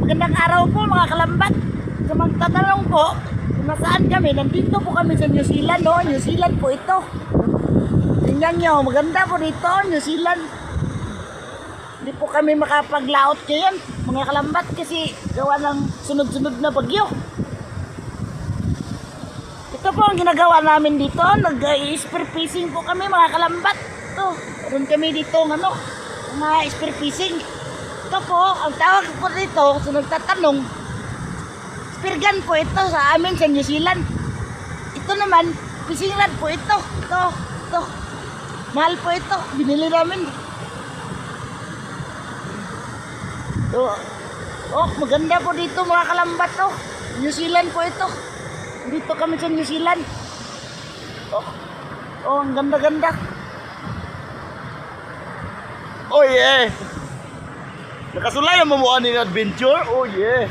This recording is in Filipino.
Magandang araw po mga kalambat. Sa magtatanong po, kung nasaan kami, nandito po kami sa New Zealand, no? New Zealand po ito. Tingnan nyo, maganda po dito, New Zealand. Hindi po kami makapaglaot ngayon, mga kalambat, kasi gawa ng sunod-sunod na bagyo. Ito po ang ginagawa namin dito, nag-spear fishing po kami mga kalambat. Ito, meron kami dito mga spear fishing. Ito po, ang tawag po dito, sa nagtatanong, spear gun po ito sa amin sa New Zealand. Ito naman, fishing rod po ito. Ito. Mahal po ito, binili namin. Ito. Oh, maganda po dito mga kalambat to. New Zealand po ito. Dito kami sa New Zealand. Oh, ang ganda-ganda. Oh yeah. Nakasulay ang mamuan ng adventure. Oh yeah.